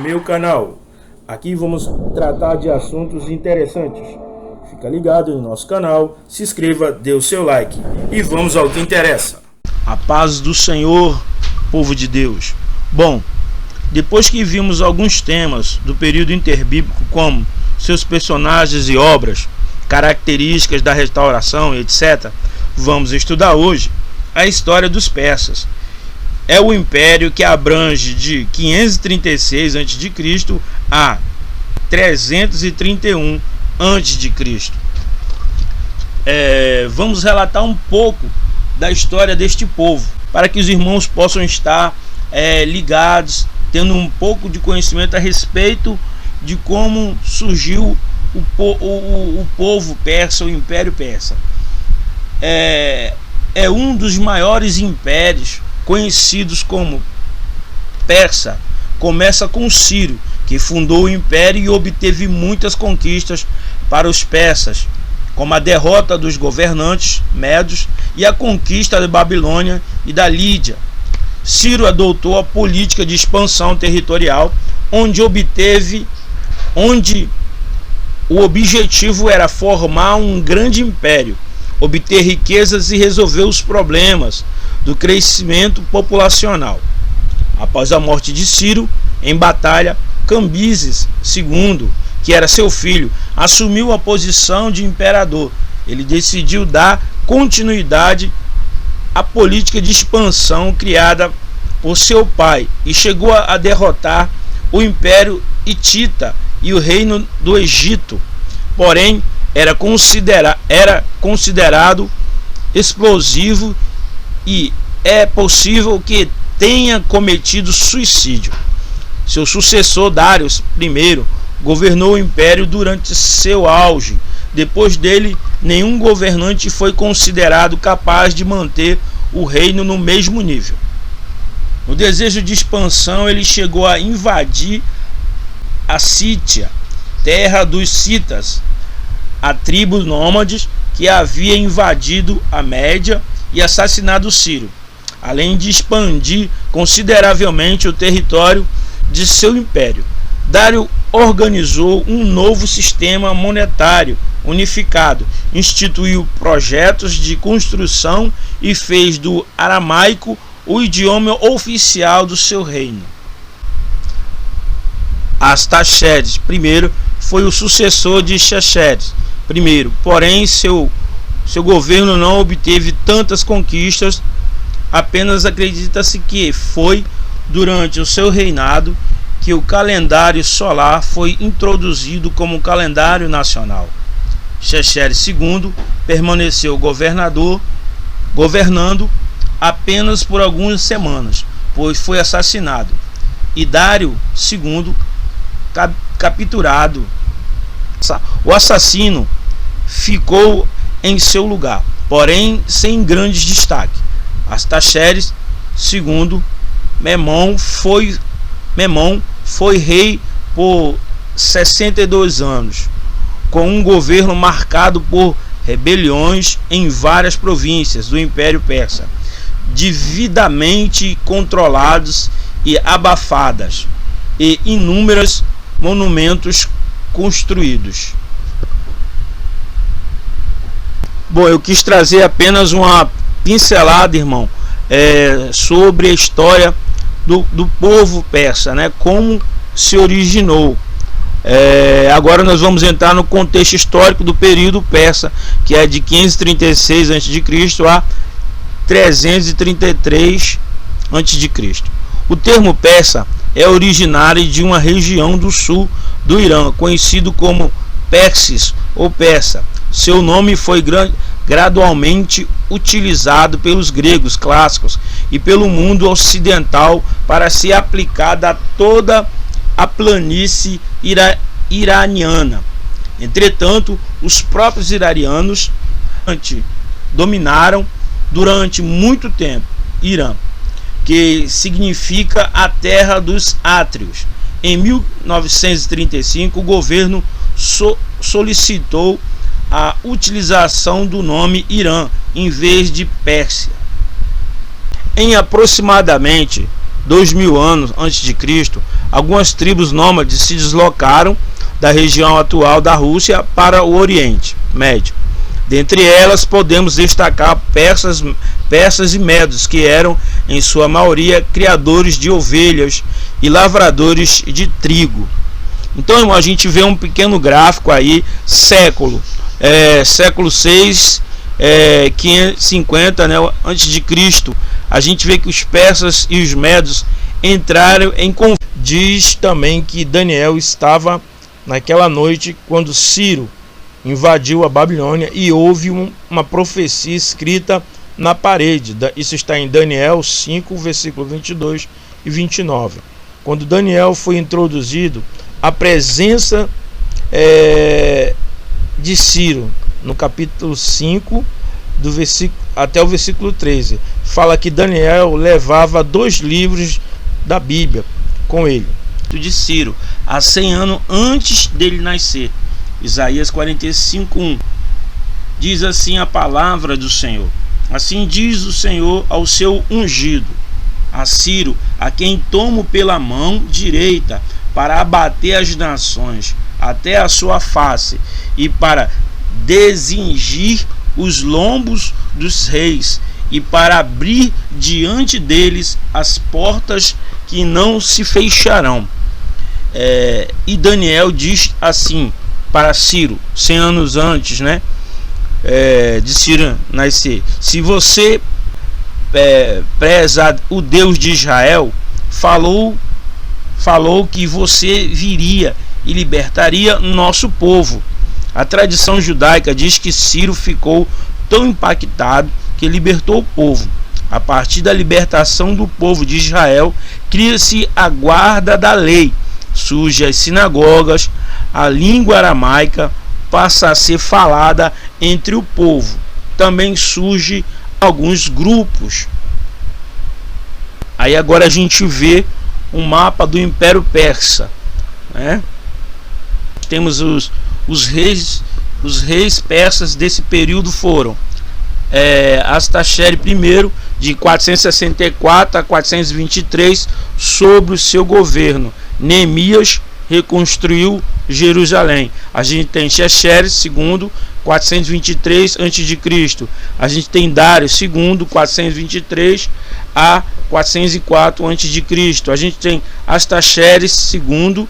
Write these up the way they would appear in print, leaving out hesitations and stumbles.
meu canal. Aqui vamos tratar de assuntos interessantes. Fica ligado no nosso canal, se inscreva, dê o seu like e vamos ao que interessa. A paz do Senhor, povo de Deus. Bom, depois que vimos alguns temas do período interbíblico, como seus personagens e obras, características da restauração, etc., vamos estudar hoje a história dos persas. É o império que abrange de 536 a.C. a 331 a.C. Vamos relatar um pouco da história deste povo, para que os irmãos possam estar ligados, tendo um pouco de conhecimento a respeito de como surgiu o povo persa, o Império Persa. É um dos maiores impérios conhecidos como persa. Começa com Ciro, que fundou o império e obteve muitas conquistas para os persas, como a derrota dos governantes médios e a conquista da Babilônia e da Lídia. Ciro adotou a política de expansão territorial, onde o objetivo era formar um grande império, obter riquezas e resolver os problemas do crescimento populacional. Após a morte de Ciro, em batalha, Cambises II, que era seu filho, assumiu a posição de imperador. Ele decidiu dar continuidade à política de expansão criada por seu pai e chegou a derrotar o Império Hitita e o Reino do Egito. Porém, era considerado explosivo e é possível que tenha cometido suicídio. Seu sucessor, Dários I, governou o império durante seu auge. Depois dele, nenhum governante foi considerado capaz de manter o reino no mesmo nível. No desejo de expansão, ele chegou a invadir a Sítia, terra dos citas, a tribo nômades que havia invadido a Média e assassinado Ciro, além de expandir consideravelmente o território de seu império. Dário organizou um novo sistema monetário unificado, instituiu projetos de construção e fez do aramaico o idioma oficial do seu reino. Artaxerxes I foi o sucessor de Xerxes I, porém seu governo não obteve tantas conquistas. Apenas acredita-se que foi durante o seu reinado que o calendário solar foi introduzido como calendário nacional. Xerxes II permaneceu governando apenas por algumas semanas, pois foi assassinado, e Dário II capturado. O assassino ficou em seu lugar, porém sem grandes destaque. Artaxerxes II Memnon foi rei por 62 anos, com um governo marcado por rebeliões em várias províncias do Império Persa, devidamente controladas e abafadas, e inúmeros monumentos construídos. Bom, eu quis trazer apenas uma pincelada, irmão, sobre a história do povo persa, né? Como se originou. Agora nós vamos entrar no contexto histórico do período persa, que é de 536 a.C. a 333 a.C. O termo persa é originário de uma região do sul do Irã, conhecido como Persis ou persa. Seu nome foi gradualmente utilizado pelos gregos clássicos e pelo mundo ocidental para ser aplicado a toda a planície iraniana. Entretanto, os próprios iranianos dominaram durante muito tempo Irã, que significa a terra dos átrios. Em 1935, o governo solicitou a utilização do nome Irã em vez de Pérsia. Em aproximadamente 2000 anos antes de Cristo, algumas tribos nômades se deslocaram da região atual da Rússia para o Oriente Médio. Dentre elas podemos destacar persas e medos, que eram em sua maioria criadores de ovelhas e lavradores de trigo. Então a gente vê um pequeno gráfico aí, século 6, 550, né, antes de Cristo. A gente vê que os persas e os medos entraram em conflito. Diz também que Daniel estava naquela noite quando Ciro invadiu a Babilônia e houve uma profecia escrita na parede. Isso está em Daniel 5, versículo 22 e 29. Quando Daniel foi introduzido, a presença de Ciro, no capítulo 5, do versículo, até o versículo 13, fala que Daniel levava 2 livros da Bíblia com ele. De Ciro, há 100 anos antes dele nascer. Isaías 45:1 diz assim a palavra do Senhor: assim diz o Senhor ao seu ungido, a Ciro, a quem tomo pela mão direita para abater as nações até a sua face e para desingir os lombos dos reis e para abrir diante deles as portas que não se fecharão. E Daniel diz assim para Ciro, 100 anos antes, né, de Ciro nascer: se você preza o Deus de Israel, falou que você viria e libertaria nosso povo. A tradição judaica diz que Ciro ficou tão impactado que libertou o povo. A partir da libertação do povo de Israel, cria-se a guarda da lei, surgem as sinagogas, a língua aramaica passa a ser falada entre o povo. Também surgem alguns grupos. Aí agora a gente vê um mapa do Império Persa, né? Temos os reis persas desse período foram Astaxere I, de 464 a 423, sob o seu governo. Neemias reconstruiu Jerusalém. A gente tem Xerxes II, 423 a.C. A gente tem Dário II, 423 a 404 a.C. A gente tem Astaxeres II,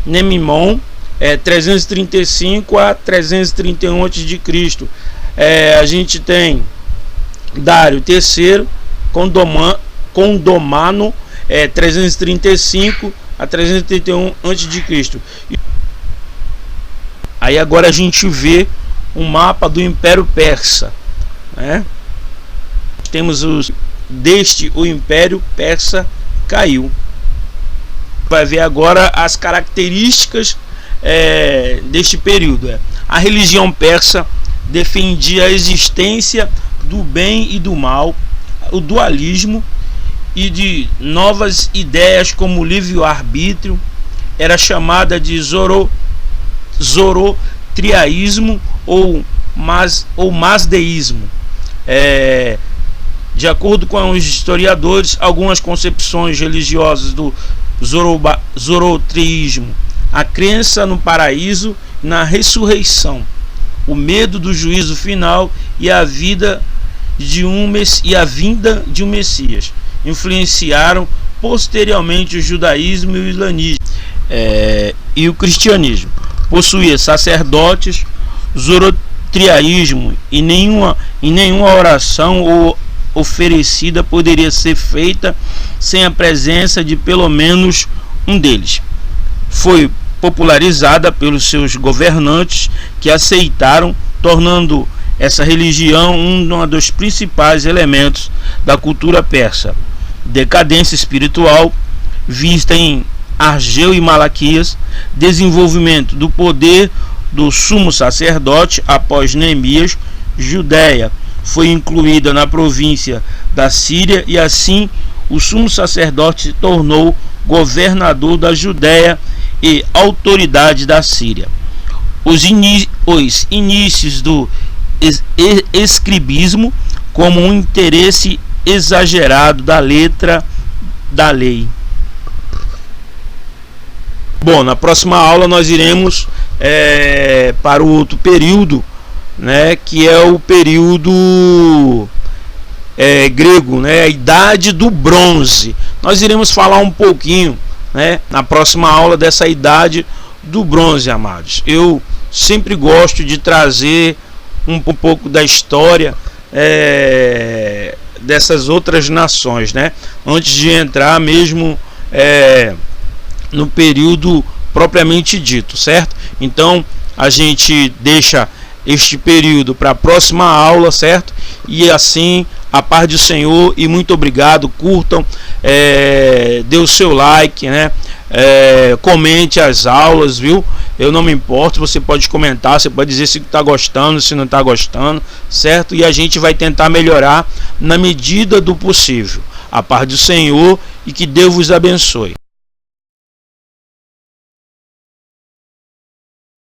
Nemimon, 335 a 331 a.C. A gente tem Dário III, Condomano, 335 a 331 a.C. Aí agora a gente vê um mapa do Império Persa, né? Temos o Império Persa caiu. Vai ver agora as características deste período. A religião persa defendia a existência do bem e do mal, o dualismo e de novas ideias como o livre-arbítrio. Era chamada de zoroastrianismo ou masdeísmo. De acordo com os historiadores, algumas concepções religiosas do zoroastrismo, a crença no paraíso, na ressurreição, o medo do juízo final e a vinda de um Messias influenciaram posteriormente o judaísmo e o islamismo. E o cristianismo possuía sacerdotes. Zoroastrianismo e nenhuma oração oferecida poderia ser feita sem a presença de pelo menos um deles. Foi popularizada pelos seus governantes, que aceitaram, tornando essa religião um dos principais elementos da cultura persa. Decadência espiritual vista em Ageu e Malaquias, desenvolvimento do poder do sumo sacerdote após Neemias. Judéia foi incluída na província da Síria e assim o sumo sacerdote se tornou governador da Judéia e autoridade da Síria. Os inícios do escribismo como um interesse exagerado da letra da lei. Bom, na próxima aula nós iremos para o outro período, né, que é o período grego, né, a Idade do Bronze. Nós iremos falar um pouquinho, né, na próxima aula dessa Idade do Bronze, amados. Eu sempre gosto de trazer um pouco da história dessas outras nações, né, antes de entrar mesmo no período propriamente dito, certo? Então a gente deixa este período para a próxima aula, certo? E assim, a paz do Senhor e muito obrigado. Curtam, dê o seu like, né? Comente as aulas, viu? Eu não me importo, você pode comentar, você pode dizer se está gostando, se não está gostando, certo? E a gente vai tentar melhorar na medida do possível. A paz do Senhor e que Deus vos abençoe.